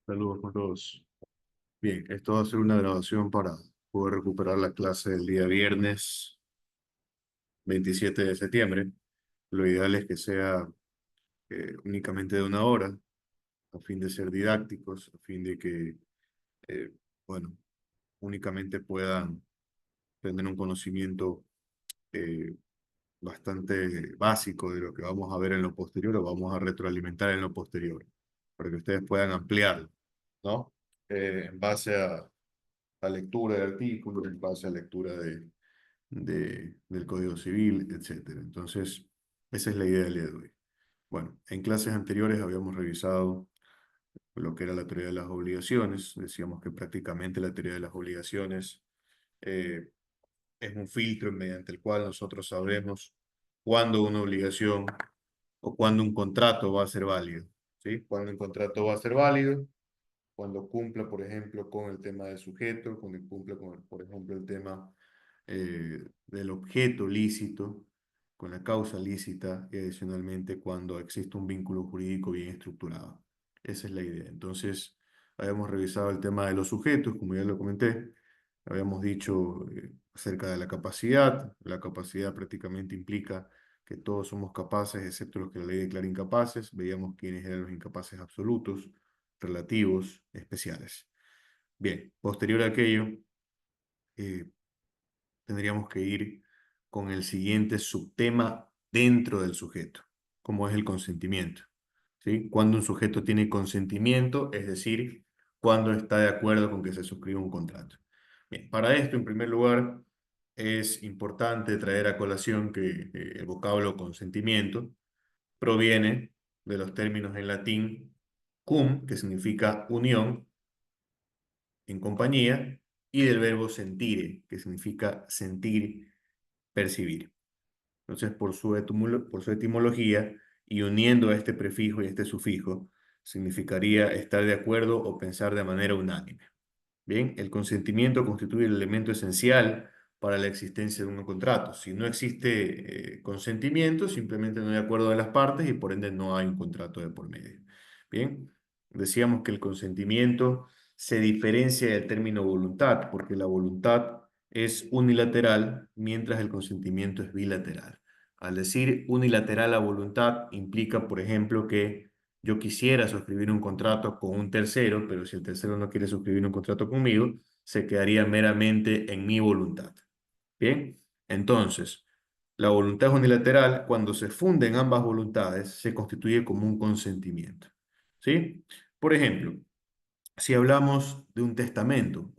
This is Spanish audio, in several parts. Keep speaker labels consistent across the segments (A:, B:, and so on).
A: Saludos con todos. Bien, esto va a ser una grabación para poder recuperar la clase del día viernes 27 de septiembre. Lo ideal es que sea únicamente de una hora, a fin de ser didácticos, a fin de que, eh, bueno, únicamente puedan tener un conocimiento eh, bastante básico de lo que vamos a ver en lo posterior o vamos a retroalimentar en lo posterior, para que ustedes puedan ampliarlo, ¿no? En base a lectura de artículos, en base a lectura del Código Civil, etcétera. Entonces, esa es la idea del día de hoy. Bueno, en clases anteriores habíamos revisado lo que era la teoría de las obligaciones. Decíamos que prácticamente la teoría de las obligaciones eh, es un filtro mediante el cual nosotros sabremos cuándo una obligación o cuándo un contrato va a ser válido, ¿sí? Cuándo un contrato va a ser válido, cuando cumpla, por ejemplo, con el tema del sujeto, cuando cumpla con, por ejemplo, el tema del objeto lícito, con la causa lícita y adicionalmente cuando existe un vínculo jurídico bien estructurado. Esa es la idea. Entonces, habíamos revisado el tema de los sujetos, como ya lo comenté, habíamos dicho acerca de la capacidad. La capacidad prácticamente implica que todos somos capaces, excepto los que la ley declara incapaces. Veíamos quiénes eran los incapaces absolutos, relativos, especiales. Bien, posterior a aquello, eh, tendríamos que ir con el siguiente subtema dentro del sujeto, como es el consentimiento. ¿Sí? Cuando un sujeto tiene consentimiento, es decir, cuando está de acuerdo con que se suscriba un contrato. Bien, para esto, en primer lugar, es importante traer a colación que el vocablo consentimiento proviene de los términos en latín cum, que significa unión en compañía, y del verbo sentire, que significa sentir, percibir. Entonces, por su etimología y uniendo a este prefijo y este sufijo, significaría estar de acuerdo o pensar de manera unánime. Bien, el consentimiento constituye el elemento esencial para la existencia de un contrato. Si no existe consentimiento, simplemente no hay acuerdo de las partes y por ende no hay un contrato de por medio. Bien, decíamos que el consentimiento se diferencia del término voluntad, porque la voluntad es unilateral, mientras el consentimiento es bilateral. Al decir unilateral a voluntad, implica, por ejemplo, que yo quisiera suscribir un contrato con un tercero, pero si el tercero no quiere suscribir un contrato conmigo, se quedaría meramente en mi voluntad. Bien, entonces, la voluntad unilateral, cuando se funden ambas voluntades, se constituye como un consentimiento. ¿Sí? Por ejemplo, si hablamos de un testamento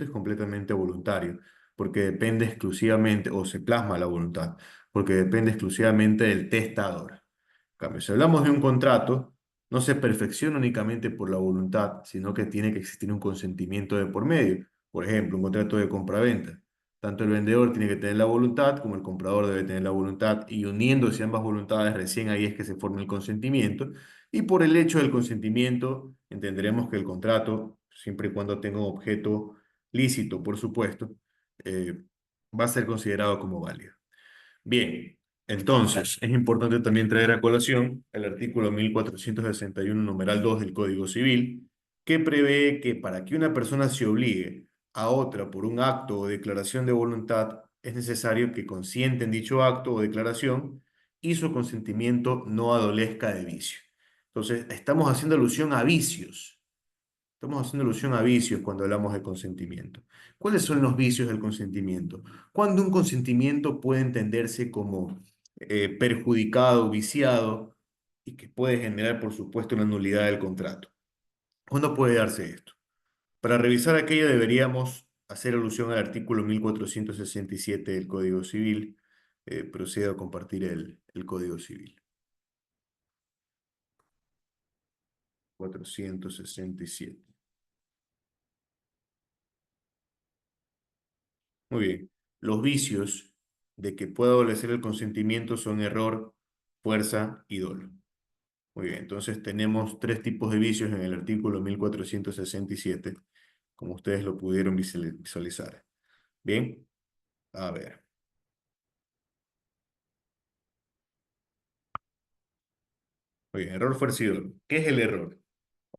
A: es completamente voluntario, porque depende exclusivamente, o se plasma la voluntad, porque depende exclusivamente del testador. En cambio, si hablamos de un contrato, no se perfecciona únicamente por la voluntad, sino que tiene que existir un consentimiento de por medio. Por ejemplo, un contrato de compraventa. Tanto el vendedor tiene que tener la voluntad como el comprador debe tener la voluntad, y uniéndose ambas voluntades, recién ahí es que se forma el consentimiento. Y por el hecho del consentimiento, entenderemos que el contrato, siempre y cuando tenga un objeto lícito, por supuesto, eh, va a ser considerado como válido. Bien, entonces es importante también traer a colación el artículo 1461, numeral 2 del Código Civil, que prevé que para que una persona se obligue a otra por un acto o declaración de voluntad, es necesario que consienta en dicho acto o declaración y su consentimiento no adolezca de vicio. Entonces, estamos haciendo alusión a vicios. Estamos haciendo alusión a vicios cuando hablamos de consentimiento. ¿Cuáles son los vicios del consentimiento? Cuando un consentimiento puede entenderse como perjudicado, viciado, y que puede generar, por supuesto, una nulidad del contrato. ¿Cuándo puede darse esto? Para revisar aquello deberíamos hacer alusión al artículo 1467 del Código Civil. Procedo a compartir el Código Civil. 467. Muy bien. Los vicios de que pueda adolecer el consentimiento son error, fuerza y dolo. Muy bien, entonces tenemos tres tipos de vicios en el artículo 1467, como ustedes lo pudieron visualizar. Bien, a ver. Muy bien, error, fuerza y dolo. ¿Qué es el error?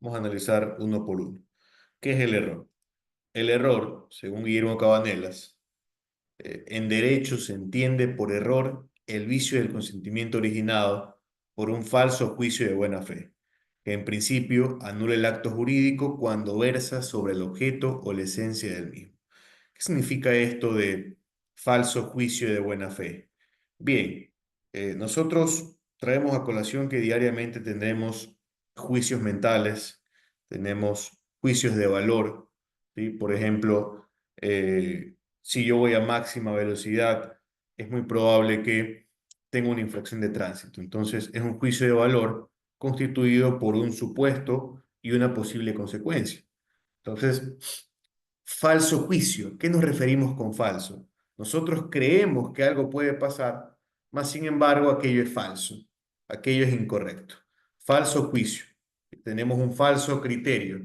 A: Vamos a analizar uno por uno. ¿Qué es el error? El error, según Guillermo Cabanelas, en derecho se entiende por error el vicio del consentimiento originado por un falso juicio de buena fe, que en principio anula el acto jurídico cuando versa sobre el objeto o la esencia del mismo. ¿Qué significa esto de falso juicio de buena fe? Bien, nosotros traemos a colación que diariamente tendremos juicios mentales, tenemos juicios de valor, ¿sí? Por ejemplo, si yo voy a máxima velocidad, es muy probable que tenga una infracción de tránsito. Entonces, es un juicio de valor constituido por un supuesto y una posible consecuencia. Entonces, falso juicio. ¿Qué nos referimos con falso? Nosotros creemos que algo puede pasar, mas sin embargo aquello es falso, aquello es incorrecto. Falso juicio. Tenemos un falso criterio,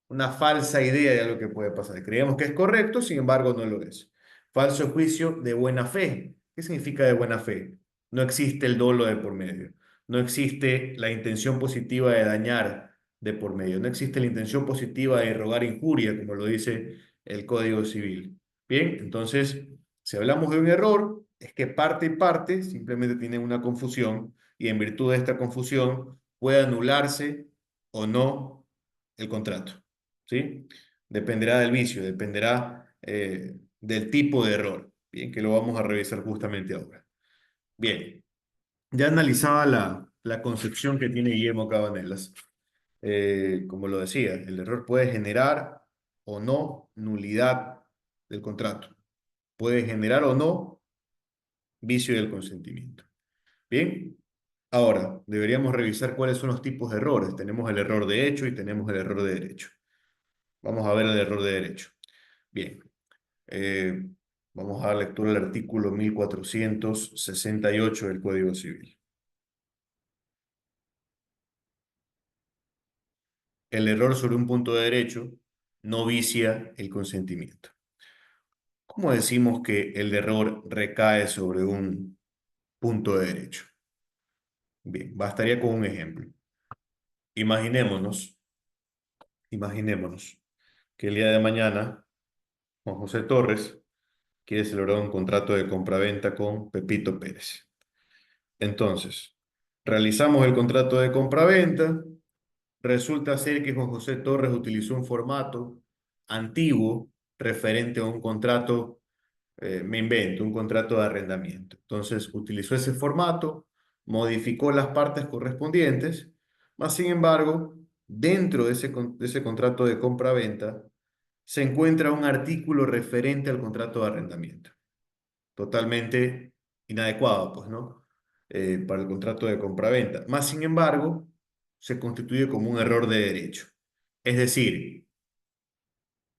A: una falsa idea de algo que puede pasar. Creemos que es correcto, sin embargo no lo es. Falso juicio de buena fe. ¿Qué significa de buena fe? No existe el dolo de por medio. No existe la intención positiva de dañar de por medio. No existe la intención positiva de irrogar injuria, como lo dice el Código Civil. Bien, entonces, si hablamos de un error, es que parte y parte simplemente tienen una confusión y en virtud de esta confusión puede anularse o no el contrato. ¿Sí? Dependerá del vicio, dependerá del tipo de error. Bien, que lo vamos a revisar justamente ahora. Bien, ya analizaba la concepción que tiene Guillermo Cabanelas. Como lo decía, el error puede generar o no nulidad del contrato. Puede generar o no vicio del consentimiento. Bien, ahora deberíamos revisar cuáles son los tipos de errores. Tenemos el error de hecho y tenemos el error de derecho. Vamos a ver el error de derecho. Bien, Eh, vamos a dar lectura al artículo 1468 del Código Civil. El error sobre un punto de derecho no vicia el consentimiento. ¿Cómo decimos que el error recae sobre un punto de derecho? Bien, bastaría con un ejemplo. Imaginémonos, imaginémonos que el día de mañana Juan José Torres quiere celebrar un contrato de compraventa con Pepito Pérez. Entonces, realizamos el contrato de compraventa. Resulta ser que Juan José Torres utilizó un formato antiguo referente a un contrato, me invento, un contrato de arrendamiento. Entonces, utilizó ese formato, modificó las partes correspondientes, mas sin embargo, dentro de de ese contrato de compra-venta, se encuentra un artículo referente al contrato de arrendamiento totalmente inadecuado, pues, ¿no? Para el contrato de compraventa. Más sin embargo, se constituye como un error de derecho. Es decir,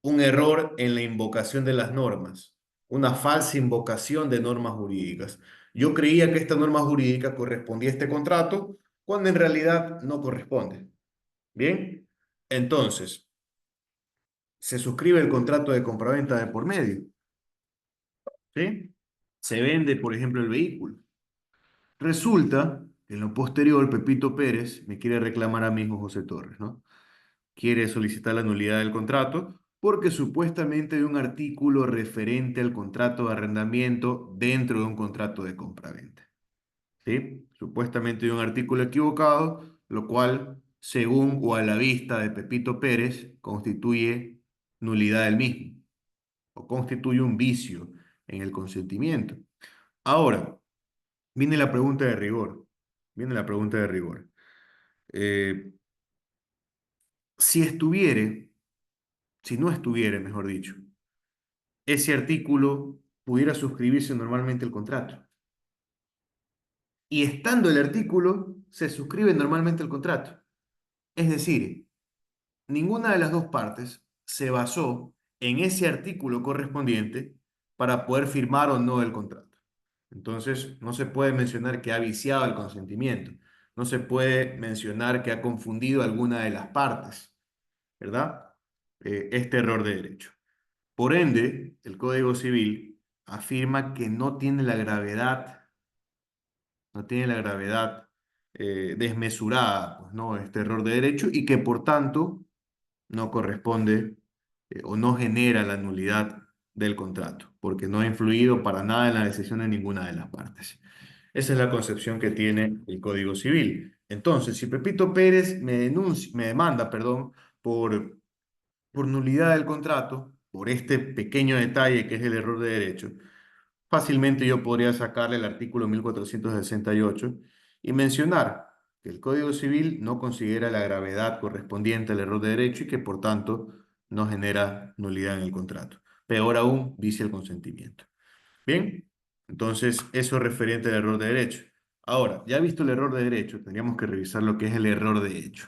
A: un error en la invocación de las normas, una falsa invocación de normas jurídicas. Yo creía que esta norma jurídica correspondía a este contrato, cuando en realidad no corresponde. Bien, entonces, se suscribe el contrato de compraventa de por medio, ¿sí? Se vende, por ejemplo, el vehículo. Resulta que en lo posterior, Pepito Pérez me quiere reclamar a mi hijo José Torres, ¿no? Quiere solicitar la nulidad del contrato porque supuestamente hay un artículo referente al contrato de arrendamiento dentro de un contrato de compraventa, ¿sí? Supuestamente hay un artículo equivocado, lo cual, según o a la vista de Pepito Pérez, constituye nulidad del mismo o constituye un vicio en el consentimiento. Ahora, viene la pregunta de rigor. Viene la pregunta de rigor. Eh, si estuviere, si no estuviere, mejor dicho, ese artículo pudiera suscribirse normalmente el contrato. Y estando el artículo, se suscribe normalmente el contrato. Es decir, ninguna de las dos partes se basó en ese artículo correspondiente para poder firmar o no el contrato. Entonces, no se puede mencionar que ha viciado el consentimiento. No se puede mencionar que ha confundido alguna de las partes. ¿Verdad? Este error de derecho. Por ende, el Código Civil afirma que no tiene la gravedad desmesurada, pues, ¿no? Este error de derecho y que por tanto no corresponde o no genera la nulidad del contrato, porque no ha influido para nada en la decisión de ninguna de las partes. Esa es la concepción que tiene el Código Civil. Entonces, si Pepito Pérez me demanda, perdón, por nulidad del contrato, por este pequeño detalle que es el error de derecho, fácilmente yo podría sacarle el artículo 1468 y mencionar que el Código Civil no considera la gravedad correspondiente al error de derecho y que por tanto no genera nulidad en el contrato. Peor aún, vicia el consentimiento. Bien, entonces eso es referente al error de derecho. Ahora, ya visto el error de derecho, tendríamos que revisar lo que es el error de hecho.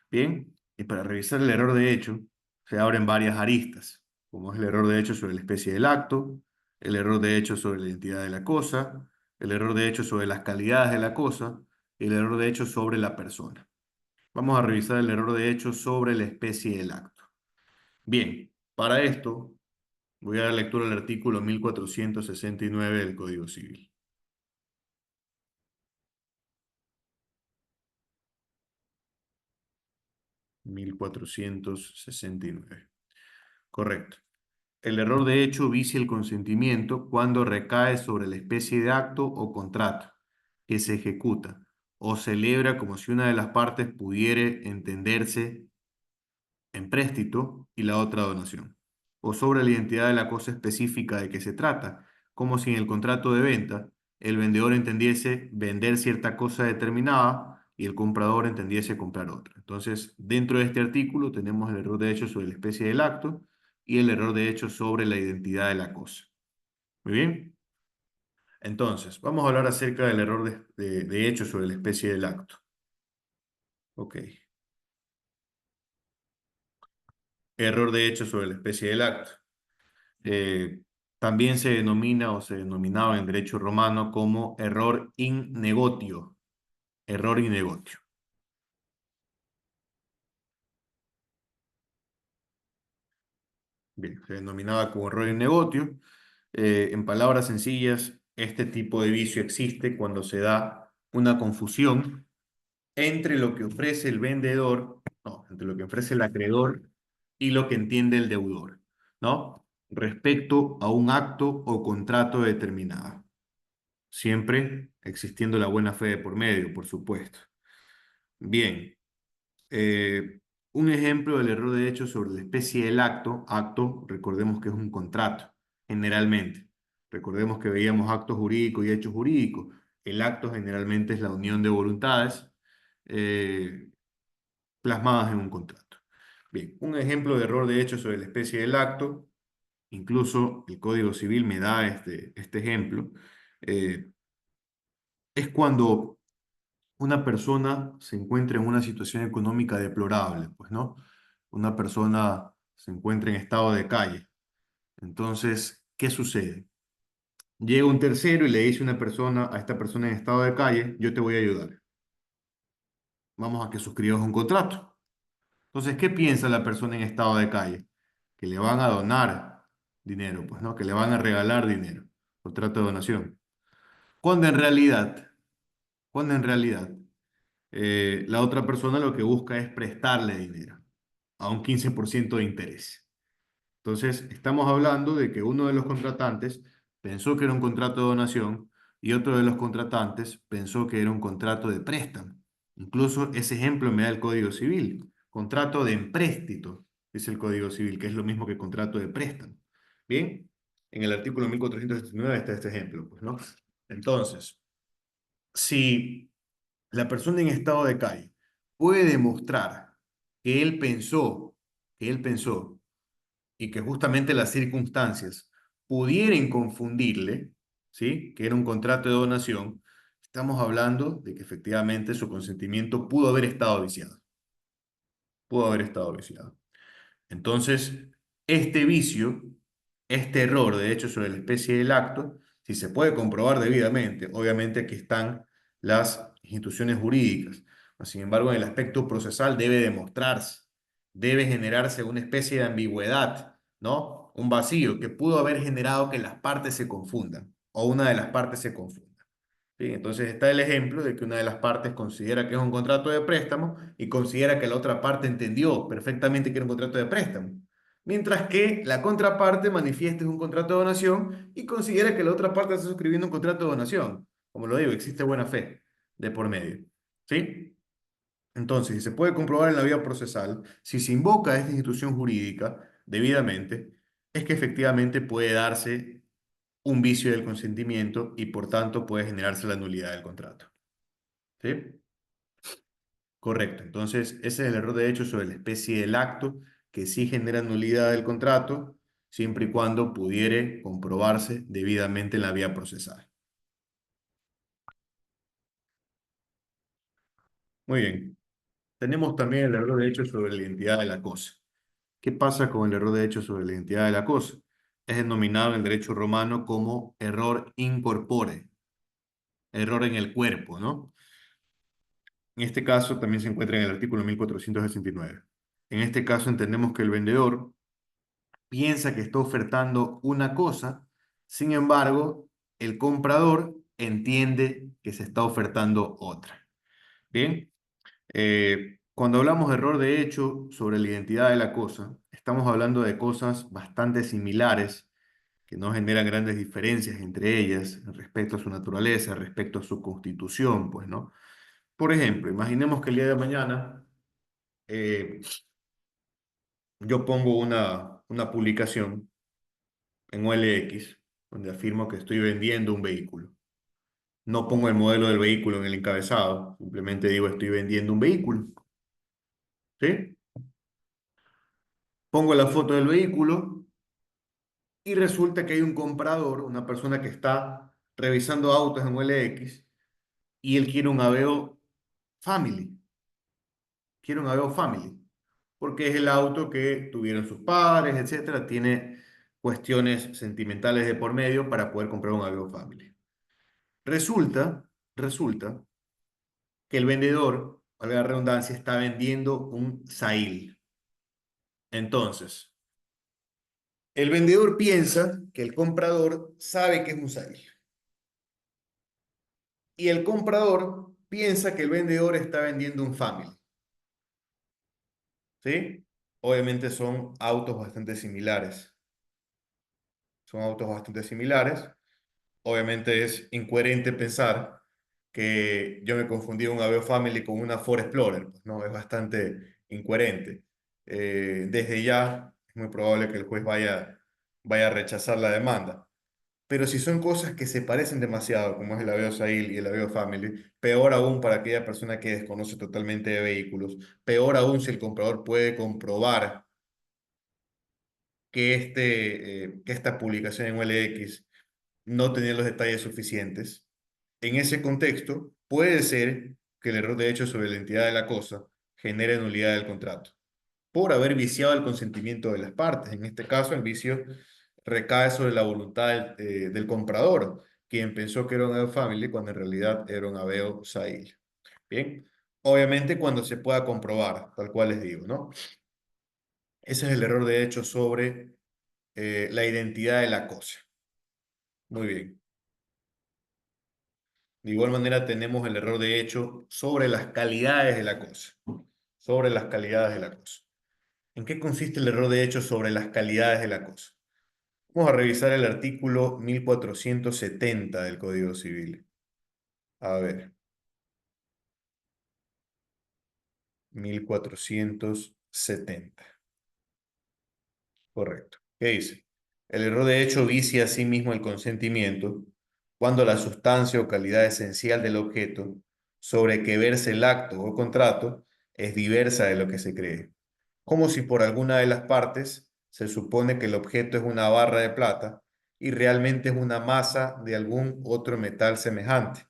A: Bien, y para revisar el error de hecho, se abren varias aristas, como es el error de hecho sobre la especie del acto, el error de hecho sobre la identidad de la cosa, el error de hecho sobre las calidades de la cosa y el error de hecho sobre la persona. Vamos a revisar el error de hecho sobre la especie del acto. Bien, para esto voy a dar lectura al artículo 1469 del Código Civil. 1469. Correcto. El error de hecho vicia el consentimiento cuando recae sobre la especie de acto o contrato que se ejecuta o celebra como si una de las partes pudiera entenderse empréstito y la otra donación, o sobre la identidad de la cosa específica de que se trata, como si en el contrato de venta el vendedor entendiese vender cierta cosa determinada y el comprador entendiese comprar otra. Entonces, dentro de este artículo tenemos el error de hecho sobre la especie del acto y el error de hecho sobre la identidad de la cosa. Muy bien. Entonces, vamos a hablar acerca del error de hecho sobre la especie del acto. Ok. Error de hecho sobre la especie del acto. eh, También se denomina o se denominaba en derecho romano como error in negotio. Error in negotio. Bien, se denominaba como error in negotio. En palabras sencillas, este tipo de vicio existe cuando se da una confusión entre lo que ofrece el vendedor, no, entre lo que ofrece el acreedor y lo que entiende el deudor, ¿no? Respecto a un acto o contrato determinado. Siempre existiendo la buena fe de por medio, por supuesto. Bien, eh, un ejemplo del error de hecho sobre la especie del acto. Acto, recordemos que es un contrato, generalmente. Recordemos que veíamos actos jurídicos y hechos jurídicos. El acto generalmente es la unión de voluntades eh, plasmadas en un contrato. Bien, un ejemplo de error de hecho sobre la especie del acto, incluso el Código Civil me da este ejemplo, eh, es cuando una persona se encuentra en una situación económica deplorable, pues, ¿no? Una persona se encuentra en estado de calle. Entonces, ¿qué sucede? Llega un tercero y le dice a esta persona en estado de calle, yo te voy a ayudar. Vamos a que suscribas un contrato. Entonces, ¿qué piensa la persona en estado de calle? Que le van a donar dinero, pues, ¿no? Que le van a regalar dinero. Contrato de donación. Cuando en realidad, cuando en realidad la otra persona lo que busca es prestarle dinero a un 15% de interés. Entonces, estamos hablando de que uno de los contratantes pensó que era un contrato de donación y otro de los contratantes pensó que era un contrato de préstamo. Incluso ese ejemplo me da el Código Civil. Contrato de empréstito es el Código Civil, que es lo mismo que contrato de préstamo. Bien, en el artículo 1479 está este ejemplo, pues, ¿no? Entonces, si la persona en estado de calle puede demostrar que él pensó y que justamente las circunstancias pudieran confundirle, ¿sí? Que era un contrato de donación, estamos hablando de que efectivamente su consentimiento pudo haber estado viciado, pudo haber estado viciado. Entonces, este vicio, este error, de hecho, sobre la especie del acto, si se puede comprobar debidamente, obviamente aquí están las instituciones jurídicas. Sin embargo, en el aspecto procesal debe demostrarse, debe generarse una especie de ambigüedad, ¿no? Un vacío que pudo haber generado que las partes se confundan o una de las partes se confunda. ¿Sí? Entonces está el ejemplo de que una de las partes considera que es un contrato de préstamo y considera que la otra parte entendió perfectamente que era un contrato de préstamo. Mientras que la contraparte manifiesta es un contrato de donación y considera que la otra parte está suscribiendo un contrato de donación. Como lo digo, existe buena fe de por medio. ¿Sí? Entonces, si se puede comprobar en la vía procesal, si se invoca a esta institución jurídica debidamente, es que efectivamente puede darse un vicio del consentimiento y por tanto puede generarse la nulidad del contrato. ¿Sí? Correcto. Entonces, ese es el error de hecho sobre la especie del acto que sí genera nulidad del contrato, siempre y cuando pudiere comprobarse debidamente en la vía procesal. Muy bien. Tenemos también el error de hecho sobre la identidad de la cosa. ¿Qué pasa con el error de hecho sobre la identidad de la cosa? Es denominado en el derecho romano como error in corpore, error en el cuerpo, ¿no? En este caso también se encuentra en el artículo 1469. En este caso entendemos que el vendedor piensa que está ofertando una cosa, sin embargo, el comprador entiende que se está ofertando otra. Bien, cuando hablamos de error de hecho sobre la identidad de la cosa, estamos hablando de cosas bastante similares que no generan grandes diferencias entre ellas respecto a su naturaleza, respecto a su constitución, pues, ¿no? Por ejemplo, imaginemos que el día de mañana eh, yo pongo una publicación en OLX donde afirmo que estoy vendiendo un vehículo. No pongo el modelo del vehículo en el encabezado, simplemente digo estoy vendiendo un vehículo. ¿Sí? Pongo la foto del vehículo y resulta que hay un comprador, una persona que está revisando autos en OLX y él quiere un Aveo Family. Quiere un Aveo Family. Porque es el auto que tuvieron sus padres, etcétera. Tiene cuestiones sentimentales de por medio para poder comprar un Aveo Family. Resulta que el vendedor, valga la redundancia, está vendiendo un Sail. Entonces, el vendedor piensa que el comprador sabe que es un Sail. Y el comprador piensa que el vendedor está vendiendo un Family. ¿Sí? Obviamente son autos bastante similares. Son autos bastante similares. Obviamente es incoherente pensar que yo me confundí un Aveo Family con una Ford Explorer, pues, no, es bastante incoherente. Desde ya es muy probable que el juez vaya a rechazar la demanda. Pero si son cosas que se parecen demasiado, como es el Aveo Sail y el Aveo Family, peor aún para aquella persona que desconoce totalmente de vehículos, peor aún si el comprador puede comprobar que esta publicación en OLX no tenía los detalles suficientes. En ese contexto, puede ser que el error de hecho sobre la identidad de la cosa genere nulidad del contrato por haber viciado el consentimiento de las partes. En este caso, el vicio recae sobre la voluntad del comprador, quien pensó que era un Aveo Family cuando en realidad era un Aveo Sail. Bien, obviamente cuando se pueda comprobar, tal cual les digo, ¿no? Ese es el error de hecho sobre la identidad de la cosa. Muy bien. De igual manera tenemos el error de hecho sobre las calidades de la cosa. Sobre las calidades de la cosa. ¿En qué consiste el error de hecho sobre las calidades de la cosa? Vamos a revisar el artículo 1470 del Código Civil. A ver, 1470. Correcto. ¿Qué dice? El error de hecho vicia a sí mismo el consentimiento cuando la sustancia o calidad esencial del objeto sobre que verse el acto o contrato es diversa de lo que se cree. Como si por alguna de las partes se supone que el objeto es una barra de plata y realmente es una masa de algún otro metal semejante.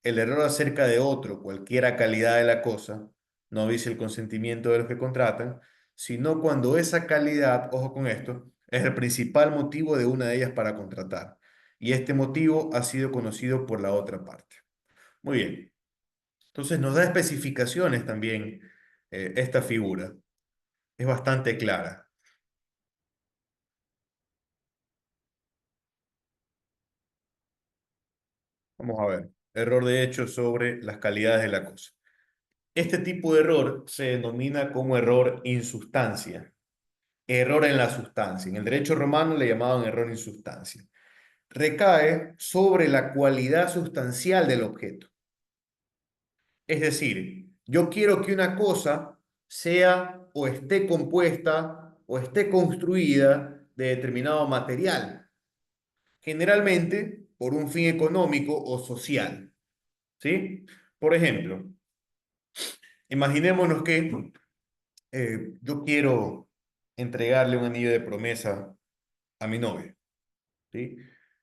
A: El error acerca de otro, cualquiera calidad de la cosa, no dice el consentimiento de los que contratan, sino cuando esa calidad, ojo con esto, es el principal motivo de una de ellas para contratar. Y este motivo ha sido conocido por la otra parte. Muy bien. Entonces nos da especificaciones también esta figura. Es bastante clara. Vamos a ver. error de hecho sobre las calidades de la cosa. Este tipo de error se denomina como error insustancia, error en la sustancia. En el derecho romano le llamaban error insustancia. Recae sobre la cualidad sustancial del objeto. Es decir, yo quiero que una cosa sea o esté compuesta o esté construida de determinado material, generalmente por un fin económico o social, ¿sí? Por ejemplo, imaginémonos que yo quiero entregarle un anillo de promesa a mi novia, ¿sí?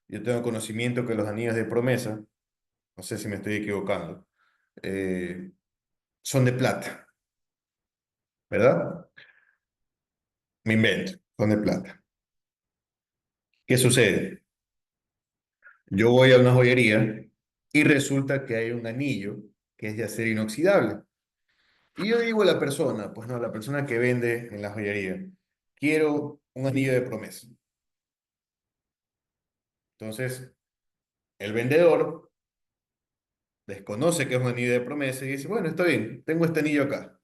A: Yo tengo conocimiento que los anillos de promesa, no sé si me estoy equivocando, eh, son de plata, ¿verdad? Me invento, son de plata. ¿Qué sucede? Yo voy a una joyería y resulta que hay un anillo que es de acero inoxidable. Y yo digo a la persona, pues no, la persona que vende en la joyería, quiero un anillo de promesa. Entonces, el vendedor desconoce que es un anillo de promesa y dice, bueno, está bien, tengo este anillo acá.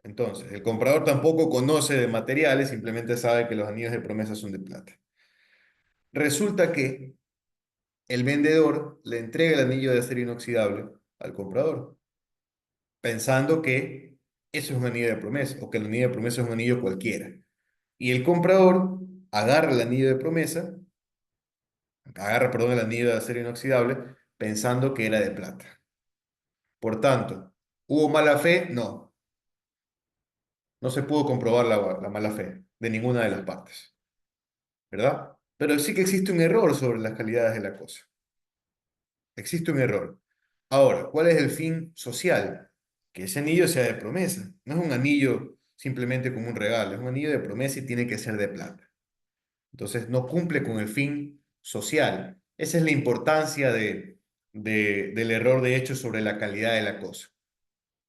A: Entonces, el comprador tampoco conoce de materiales, simplemente sabe que los anillos de promesa son de plata. Resulta que el vendedor le entrega el anillo de acero inoxidable al comprador, pensando que eso es un anillo de promesa o que el anillo de promesa es un anillo cualquiera. Y el comprador agarra el anillo de promesa, agarra, perdón, el anillo de acero inoxidable, pensando que era de plata. Por tanto, ¿hubo mala fe? No, no se pudo comprobar la mala fe de ninguna de las partes, ¿verdad? Pero sí que existe un error sobre las calidades de la cosa. Existe un error. Ahora, ¿cuál es el fin social? Que ese anillo sea de promesa. No es un anillo simplemente como un regalo, es un anillo de promesa y tiene que ser de plata. Entonces, no cumple con el fin social. Esa es la importancia del error de hecho sobre la calidad de la cosa.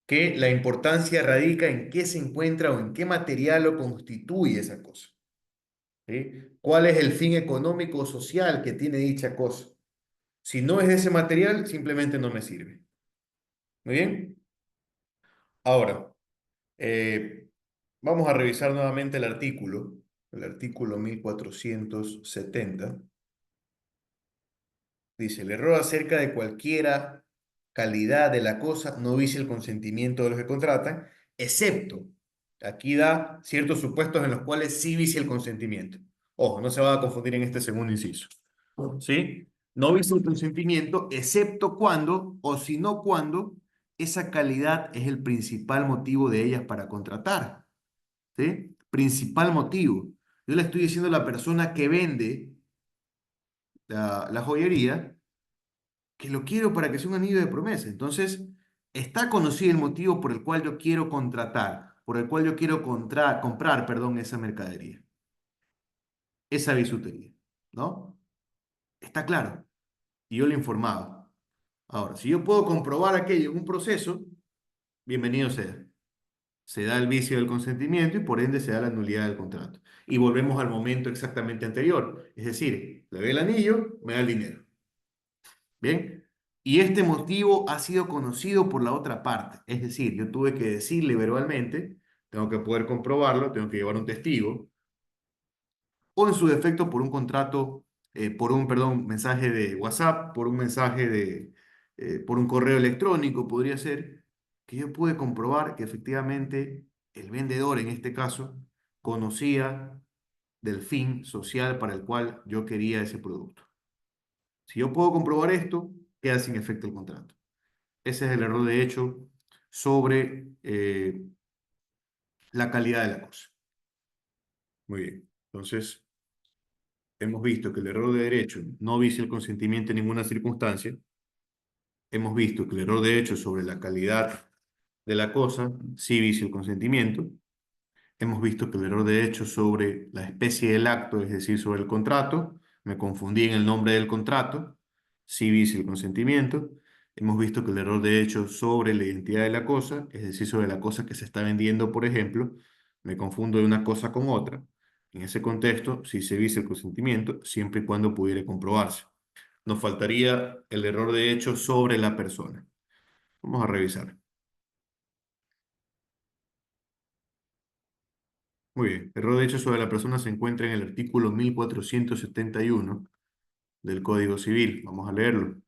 A: Que la importancia radica en qué se encuentra o en qué material lo constituye esa cosa. ¿Sí? ¿Cuál es el fin económico o social que tiene dicha cosa? Si no es de ese material, simplemente no me sirve. ¿Muy bien? Ahora, eh, vamos a revisar nuevamente el artículo 1470. Dice, el error acerca de cualquiera calidad de la cosa no vicia el consentimiento de los que contratan, excepto, aquí da ciertos supuestos en los cuales sí vicia el consentimiento. Ojo, no se va a confundir en este segundo inciso. ¿Sí? No vicia el consentimiento, excepto cuando, o si no cuando, esa calidad es el principal motivo de ellas para contratar. ¿Sí? Principal motivo. Yo le estoy diciendo a la persona que vende la joyería que lo quiero para que sea un anillo de promesa. Entonces, está conocido el motivo por el cual yo quiero contratar, por el cual yo quiero comprar, perdón, esa mercadería, esa bisutería, ¿no? Está claro. Y yo le informaba. Ahora, si yo puedo comprobar aquello en un proceso, bienvenido sea. Se da el vicio del consentimiento y por ende se da la nulidad del contrato. Y volvemos al momento exactamente anterior. Es decir, le doy el anillo, me da el dinero. ¿Bien? Y este motivo ha sido conocido por la otra parte. Es decir, yo tuve que decirle verbalmente, tengo que poder comprobarlo, tengo que llevar un testigo, o en su defecto por un contrato, por un, perdón, mensaje de WhatsApp, por un mensaje por un correo electrónico, podría ser, que yo pude comprobar que efectivamente el vendedor, en este caso, conocía del fin social para el cual yo quería ese producto. Si yo puedo comprobar esto, queda sin efecto el contrato. Ese es el error de hecho sobre la calidad de la cosa. Muy bien. Entonces, hemos visto que el error de derecho no vicia el consentimiento en ninguna circunstancia. Hemos visto que el error de hecho sobre la calidad de la cosa sí vicia el consentimiento. Hemos visto que el error de hecho sobre la especie del acto, es decir, sobre el contrato, me confundí en el nombre del contrato, sí vicia el consentimiento. Hemos visto que el error de hecho sobre la identidad de la cosa, es decir, sobre la cosa que se está vendiendo, por ejemplo, me confundo de una cosa con otra. En ese contexto, sí se vicia el consentimiento, siempre y cuando pudiera comprobarse. Nos faltaría el error de hecho sobre la persona. Vamos a revisar. Muy bien. Error de hecho sobre la persona se encuentra en el artículo 1471 del Código Civil. Vamos a leerlo.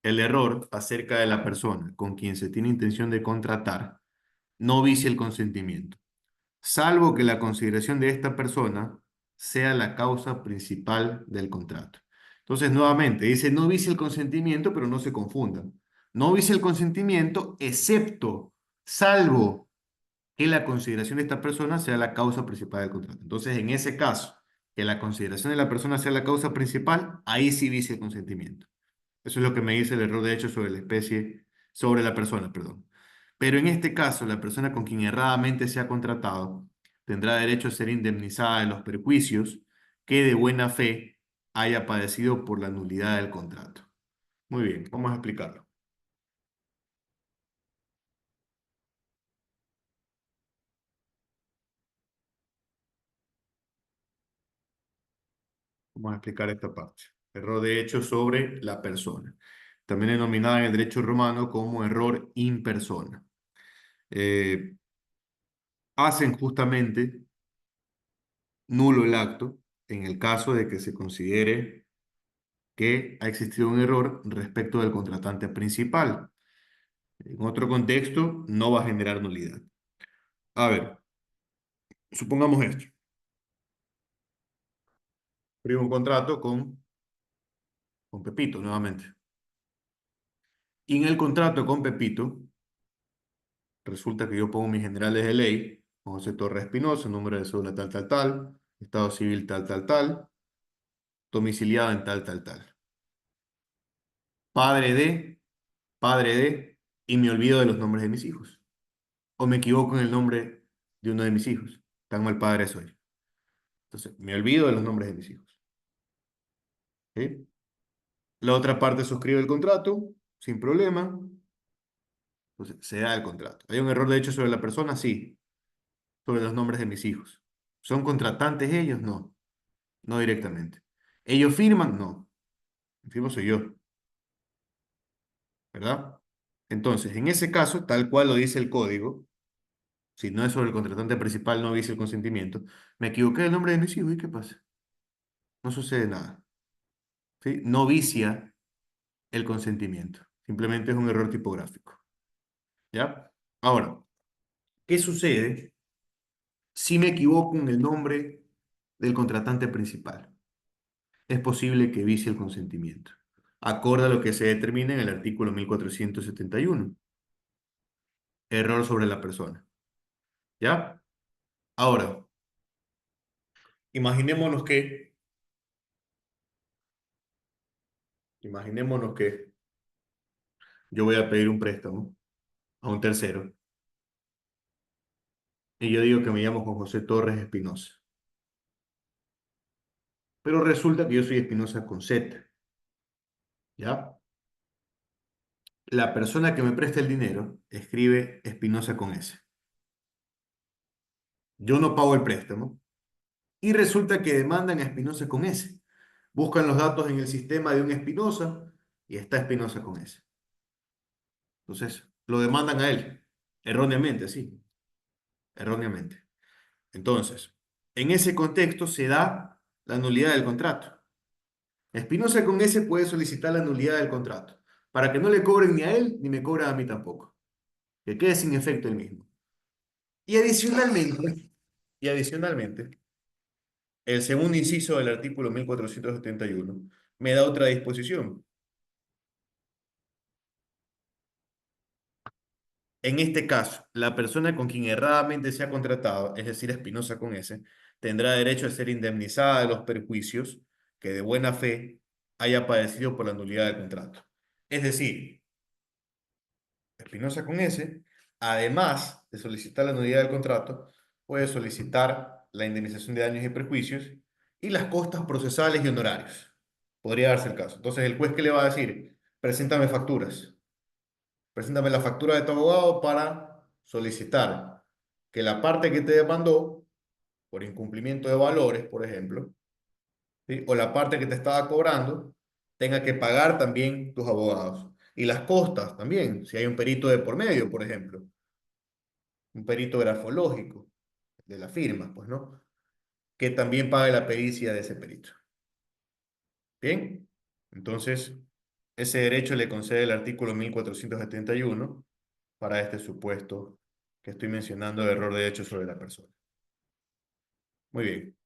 A: El error acerca de la persona con quien se tiene intención de contratar no vicia el consentimiento, salvo que la consideración de esta persona sea la causa principal del contrato. Entonces, nuevamente, dice no vicia el consentimiento, pero no se confundan. No vicia el consentimiento, excepto, salvo que la consideración de esta persona sea la causa principal del contrato. Entonces, en ese caso, que la consideración de la persona sea la causa principal, ahí sí vicia el consentimiento. Eso es lo que me dice el error de hecho sobre la especie, sobre la persona, perdón. Pero en este caso, la persona con quien erradamente se ha contratado tendrá derecho a ser indemnizada de los perjuicios que de buena fe haya padecido por la nulidad del contrato. Muy bien, vamos a explicarlo. Vamos a explicar esta parte. Error de hecho sobre la persona. También denominada en el derecho romano como error in persona. Eh, hacen justamente nulo el acto en el caso de que se considere que ha existido un error respecto del contratante principal. En otro contexto, no va a generar nulidad. A ver, supongamos esto. Escribo un contrato con Pepito nuevamente. Y en el contrato con Pepito, resulta que yo pongo mis generales de ley, José Torres Espinosa, número de cédula tal, tal, tal, estado civil tal, tal, tal, domiciliado en tal, tal, tal. Padre de, padre de, y me olvido de los nombres de mis hijos. O me equivoco en el nombre de uno de mis hijos. Tan mal padre soy. Entonces, me olvido de los nombres de mis hijos. ¿Sí? La otra parte suscribe el contrato, sin problema. Entonces, se da el contrato. ¿Hay un error de hecho sobre la persona? Sí, sobre los nombres de mis hijos. ¿Son contratantes ellos? No, no directamente. ¿Ellos firman? No, el firmo soy yo, ¿verdad? Entonces, en ese caso, tal cual lo dice el código, si no es sobre el contratante principal, no dice el consentimiento, me equivoqué del nombre de mis hijos, ¿y qué pasa? No sucede nada, ¿sí? No vicia el consentimiento, simplemente es un error tipográfico, ¿ya? Ahora, ¿qué sucede si me equivoco en el nombre del contratante principal? Es posible que vicie el consentimiento, acorde a lo que se determina en el artículo 1471. Error sobre la persona. ¿Ya? Ahora, imaginémonos que, imaginémonos que yo voy a pedir un préstamo a un tercero y yo digo que me llamo Juan José Torres Espinosa, pero resulta que yo soy Espinosa con Z, ¿ya? La persona que me presta el dinero escribe Espinosa con S. Yo no pago el préstamo y resulta que demandan a Espinosa con S. Buscan los datos en el sistema de un Espinosa y está Espinosa con S. Entonces, lo demandan a él, erróneamente, sí, erróneamente. Entonces, en ese contexto se da la nulidad del contrato. Espinosa con S puede solicitar la nulidad del contrato para que no le cobren ni a él ni me cobren a mí tampoco. Que quede sin efecto el mismo. Y adicionalmente, y adicionalmente, el segundo inciso del artículo 1471 me da otra disposición. En este caso, la persona con quien erradamente se ha contratado, es decir, Espinosa con S, tendrá derecho a ser indemnizada de los perjuicios que de buena fe haya padecido por la nulidad del contrato. Es decir, Espinosa con S, además de solicitar la nulidad del contrato, puede solicitar la indemnización de daños y perjuicios y las costas procesales y honorarios. Podría darse el caso. Entonces, el juez, ¿qué le va a decir? Preséntame facturas. Preséntame la factura de tu abogado para solicitar que la parte que te demandó por incumplimiento de valores, por ejemplo, ¿sí? O la parte que te estaba cobrando tenga que pagar también tus abogados. Y las costas también, si hay un perito de por medio, por ejemplo, un perito grafológico de la firma, pues, ¿no? Que también pague la pericia de ese perito. Bien, entonces, ese derecho le concede el artículo 1471 para este supuesto que estoy mencionando de error de hecho sobre la persona. Muy bien.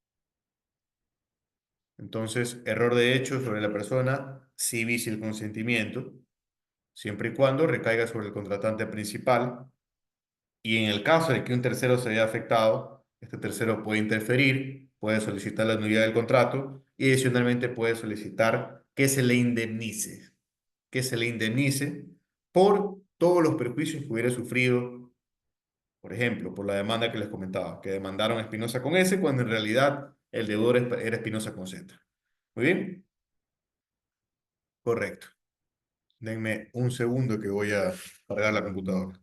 A: Entonces, error de hecho sobre la persona, sí vicia el consentimiento, siempre y cuando recaiga sobre el contratante principal. Y en el caso de que un tercero se vea afectado, este tercero puede interferir, puede solicitar la nulidad del contrato y adicionalmente puede solicitar que se le indemnice por todos los perjuicios que hubiera sufrido, por ejemplo, por la demanda que les comentaba, que demandaron a Espinosa con S cuando en realidad el deudor era Espinosa con Z. Muy bien, correcto. Denme un segundo que voy a cargar la computadora.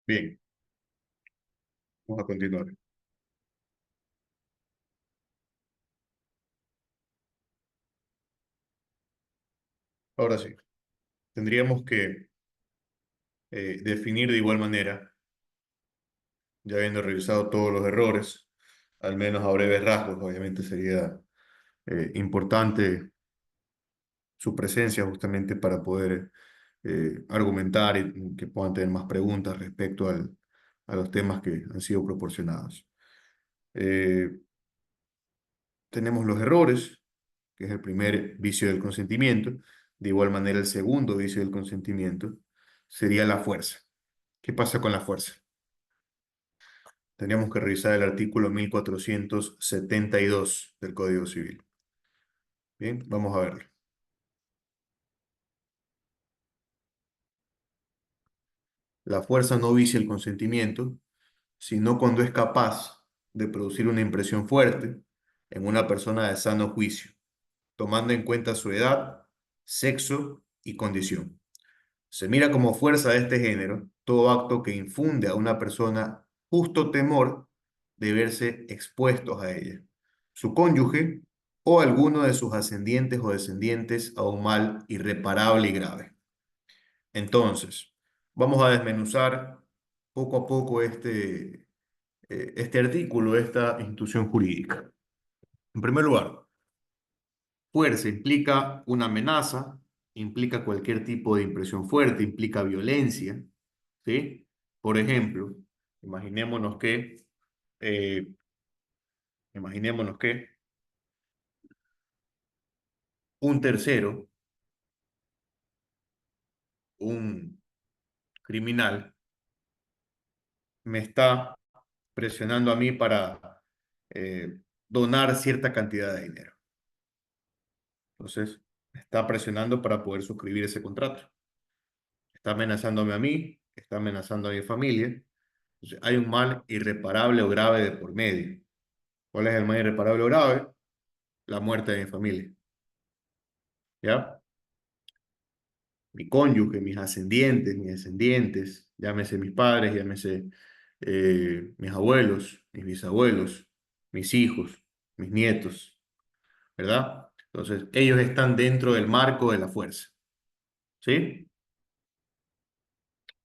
A: Bien, vamos a continuar. Ahora sí, tendríamos que definir de igual manera, ya habiendo revisado todos los errores, al menos a breves rasgos, obviamente sería importante su presencia justamente para poder argumentar y que puedan tener más preguntas respecto a los temas que han sido proporcionados. Eh, Tenemos los errores, que es el primer vicio del consentimiento. De igual manera, el segundo vicio del consentimiento sería la fuerza. ¿Qué pasa con la fuerza? Tendríamos que revisar el artículo 1472 del Código Civil. Bien, vamos a verlo. La fuerza no vicia el consentimiento, sino cuando es capaz de producir una impresión fuerte en una persona de sano juicio, tomando en cuenta su edad, sexo y condición. Se mira como fuerza de este género todo acto que infunde a una persona justo temor de verse expuestos a ella, su cónyuge o alguno de sus ascendientes o descendientes a un mal irreparable y grave. Entonces, vamos a desmenuzar poco a poco este artículo, esta institución jurídica. En primer lugar, fuerza implica una amenaza, implica cualquier tipo de impresión fuerte, implica violencia, ¿sí? Por ejemplo, imaginémonos que, eh, imaginémonos que un tercero, un criminal, me está presionando a mí para donar cierta cantidad de dinero. Entonces, me está presionando para poder suscribir ese contrato. Está amenazándome a mí, está amenazando a mi familia. Entonces, hay un mal irreparable o grave de por medio. ¿Cuál es el mal irreparable o grave? La muerte de mi familia. ¿Ya? Mi cónyuge, mis ascendientes, mis descendientes, llámese mis padres, llámese mis abuelos, mis bisabuelos, mis hijos, mis nietos, ¿verdad? Entonces, ellos están dentro del marco de la fuerza, ¿sí?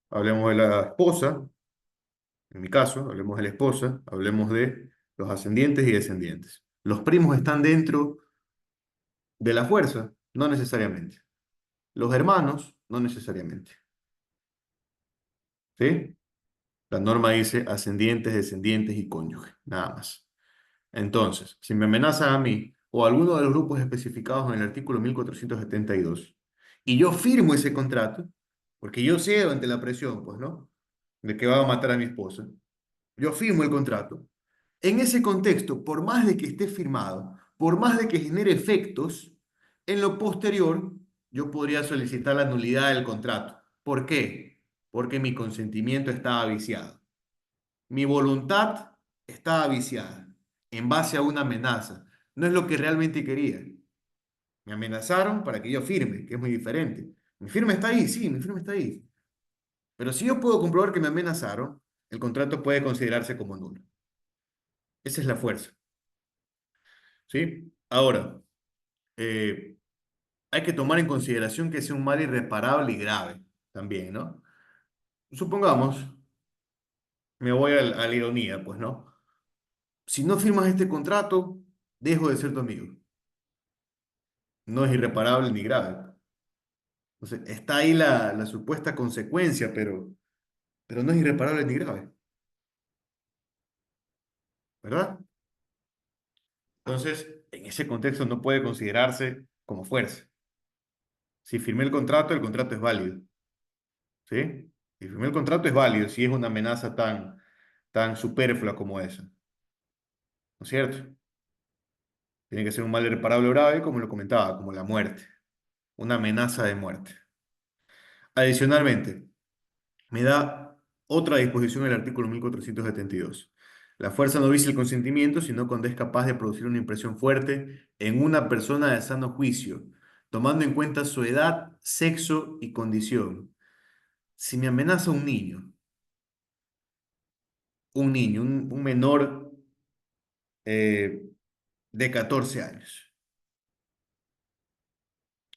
A: Hablemos de la esposa, en mi caso, hablemos de la esposa, hablemos de los ascendientes y descendientes. ¿Los primos están dentro de la fuerza? No necesariamente. Los hermanos, no necesariamente, ¿sí? La norma dice ascendientes, descendientes y cónyuge, nada más. Entonces, si me amenazan a mí o a alguno de los grupos especificados en el artículo 1472 y yo firmo ese contrato, porque yo cedo ante la presión, pues, ¿no? De que va a matar a mi esposa, yo firmo el contrato. En ese contexto, por más de que esté firmado, por más de que genere efectos, en lo posterior yo podría solicitar la nulidad del contrato. ¿Por qué? Porque mi consentimiento estaba viciado. Mi voluntad estaba viciada en base a una amenaza. No es lo que realmente quería. Me amenazaron para que yo firme, que es muy diferente. Mi firma está ahí, sí, mi firma está ahí. Pero si yo puedo comprobar que me amenazaron, el contrato puede considerarse como nulo. Esa es la fuerza, ¿sí? Ahora, eh, hay que tomar en consideración que sea un mal irreparable y grave también, ¿no? Supongamos, me voy a la ironía, pues, ¿no? Si no firmas este contrato, dejo de ser tu amigo. No es irreparable ni grave. Entonces, está ahí la supuesta consecuencia, pero no es irreparable ni grave, ¿verdad? Entonces, en ese contexto no puede considerarse como fuerza. Si firmé el contrato es válido, ¿sí? Si firmé el contrato es válido, si es una amenaza tan superflua como esa, ¿no es cierto? Tiene que ser un mal irreparable o grave, como lo comentaba, como la muerte, una amenaza de muerte. Adicionalmente, me da otra disposición el artículo 1472. La fuerza no visa el consentimiento, sino cuando es capaz de producir una impresión fuerte en una persona de sano juicio, tomando en cuenta su edad, sexo y condición. Si me amenaza un menor eh, de 14 años,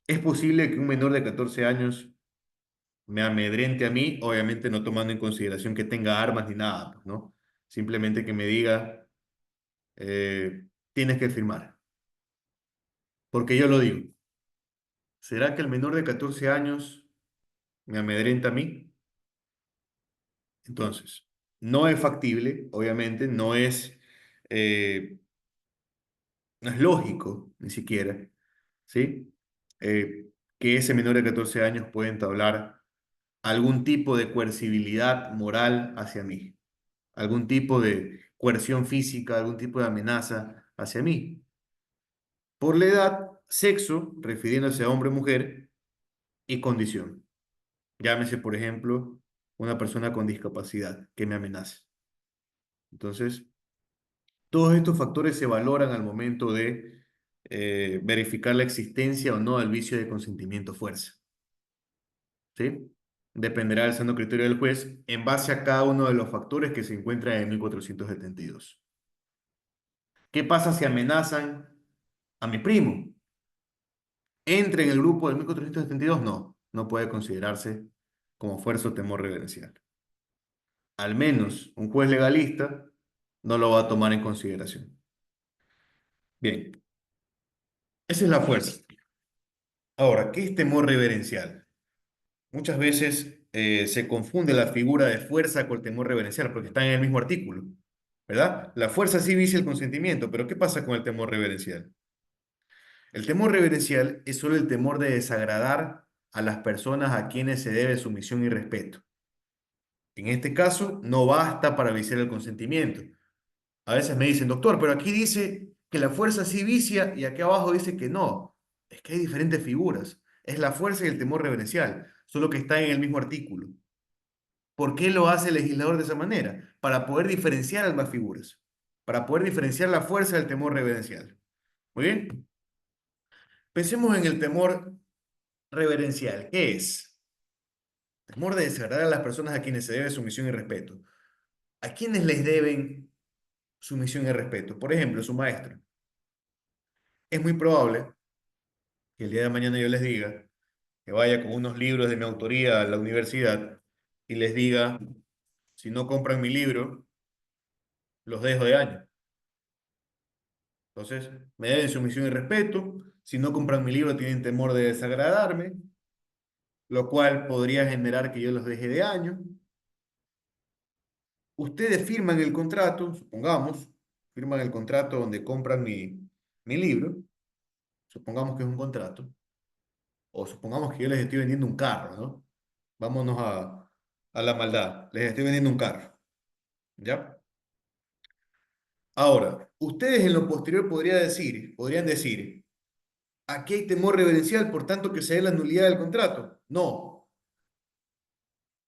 A: es posible que un menor de 14 años me amedrente a mí, obviamente no tomando en consideración que tenga armas ni nada, pues, ¿no? Simplemente que me diga, tienes que firmar, porque yo lo digo. ¿Será que el menor de 14 años me amedrenta a mí? Entonces, no es factible, obviamente, eh, no es lógico, ni siquiera, ¿sí? Eh, que ese menor de 14 años pueda entablar algún tipo de coercibilidad moral hacia mí, algún tipo de coerción física, algún tipo de amenaza hacia mí. Por la edad, sexo, refiriéndose a hombre o mujer, y condición. Llámese, por ejemplo, una persona con discapacidad que me amenace. Entonces, todos estos factores se valoran al momento de verificar la existencia o no del vicio de consentimiento fuerza. ¿Sí? Dependerá del sano criterio del juez en base a cada uno de los factores que se encuentran en 1472. ¿Qué pasa si amenazan a mi primo? ¿Entra en el grupo del 1472? No, no puede considerarse como fuerza o temor reverencial. Al menos un juez legalista no lo va a tomar en consideración. Bien, esa es la fuerza. Ahora, ¿qué es temor reverencial? Muchas veces se confunde la figura de fuerza con el temor reverencial porque están en el mismo artículo, ¿verdad? La fuerza sí vicia el consentimiento, pero ¿qué pasa con el temor reverencial? El temor reverencial es solo el temor de desagradar a las personas a quienes se debe sumisión y respeto. En este caso, no basta para viciar el consentimiento. A veces me dicen, doctor, pero aquí dice que la fuerza sí vicia y aquí abajo dice que no. Es que hay diferentes figuras. Es la fuerza y el temor reverencial, solo que está en el mismo artículo. ¿Por qué lo hace el legislador de esa manera? Para poder diferenciar ambas figuras, para poder diferenciar la fuerza del temor reverencial. Muy bien, pensemos en el temor reverencial. ¿Qué es? Temor de desagradar a las personas a quienes se debe sumisión y respeto. ¿A quiénes les deben sumisión y respeto? Por ejemplo, su maestro. Es muy probable que el día de mañana yo les diga que vaya con unos libros de mi autoría a la universidad y les diga, si no compran mi libro, los dejo de año. Entonces, me deben sumisión y respeto. Si no compran mi libro, tienen temor de desagradarme, lo cual podría generar que yo los deje de año. Ustedes firman el contrato, supongamos, firman el contrato donde compran mi libro, supongamos que es un contrato, o supongamos que yo les estoy vendiendo un carro, ¿no? Vámonos a la maldad, les estoy vendiendo un carro, ¿ya? Ahora, ustedes en lo posterior podrían decir, aquí hay temor reverencial, por tanto que se dé la nulidad del contrato. No.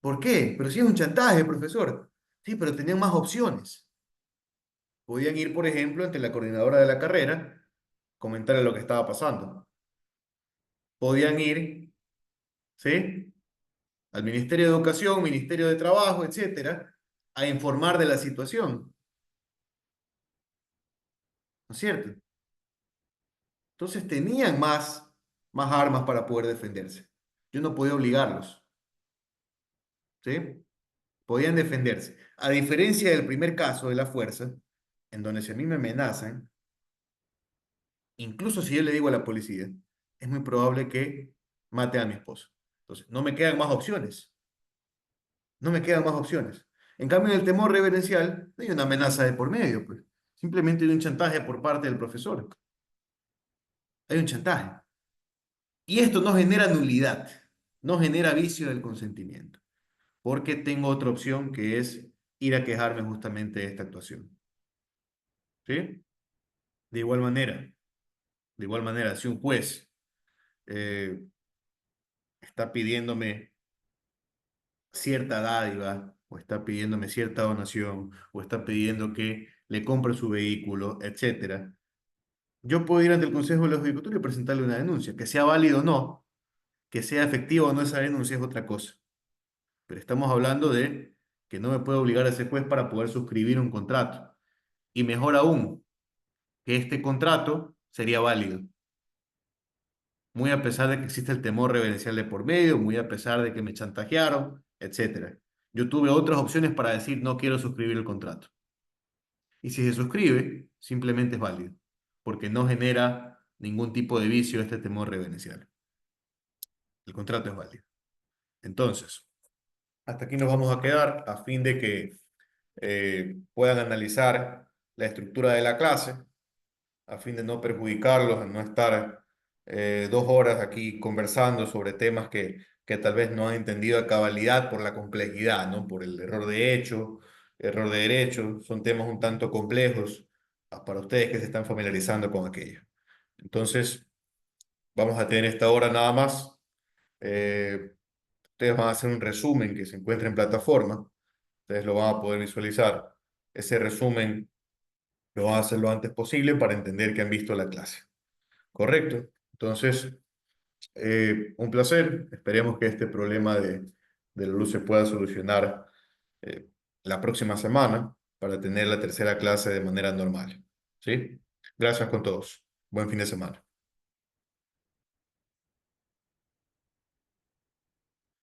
A: ¿Por qué? Pero si es un chantaje, profesor. Sí, pero tenían más opciones. Podían ir, por ejemplo, ante la coordinadora de la carrera, comentarle lo que estaba pasando. Podían ir, ¿sí? Al Ministerio de Educación, Ministerio de Trabajo, etcétera, a informar de la situación. ¿No es cierto? Entonces tenían más armas para poder defenderse. Yo no podía obligarlos, ¿sí? Podían defenderse. A diferencia del primer caso de la fuerza, en donde si a mí me amenazan, incluso si yo le digo a la policía, es muy probable que mate a mi esposo. Entonces, no me quedan más opciones. No me quedan más opciones. En cambio, en el temor reverencial, no hay una amenaza de por medio, pues. Simplemente hay un chantaje por parte del profesor. Hay un chantaje. Y esto no genera nulidad, no genera vicio del consentimiento, porque tengo otra opción que es ir a quejarme justamente de esta actuación. ¿Sí? De igual manera, si un juez eh, está pidiéndome cierta dádiva, o está pidiéndome cierta donación, o está pidiendo que le compre su vehículo, etcétera, yo puedo ir ante el Consejo de los Ejecutores y presentarle una denuncia, que sea válido o no, que sea efectiva o no esa denuncia es otra cosa. Pero estamos hablando de que no me puede obligar a ese juez para poder suscribir un contrato. Y mejor aún, que este contrato sería válido, muy a pesar de que existe el temor reverencial de por medio, muy a pesar de que me chantajearon, etcétera. Yo tuve otras opciones para decir no quiero suscribir el contrato. Y si se suscribe, simplemente es válido, porque no genera ningún tipo de vicio este temor reverencial. El contrato es válido. Entonces, hasta aquí nos vamos a quedar a fin de que puedan analizar la estructura de la clase, a fin de no perjudicarlos, no estar 2 horas aquí conversando sobre temas que tal vez no han entendido a cabalidad por la complejidad, ¿no? Por el error de hecho, error de derecho, son temas un tanto complejos para ustedes que se están familiarizando con aquello. Entonces, vamos a tener esta hora nada más. Eh, Ustedes van a hacer un resumen que se encuentra en plataforma. Ustedes lo van a poder visualizar. Ese resumen lo van a hacer lo antes posible para entender que han visto la clase. ¿Correcto? Entonces, un placer. Esperemos que este problema de la luz se pueda solucionar eh, la próxima semana para tener la tercera clase de manera normal. ¿Sí? Gracias con todos. Buen fin de semana.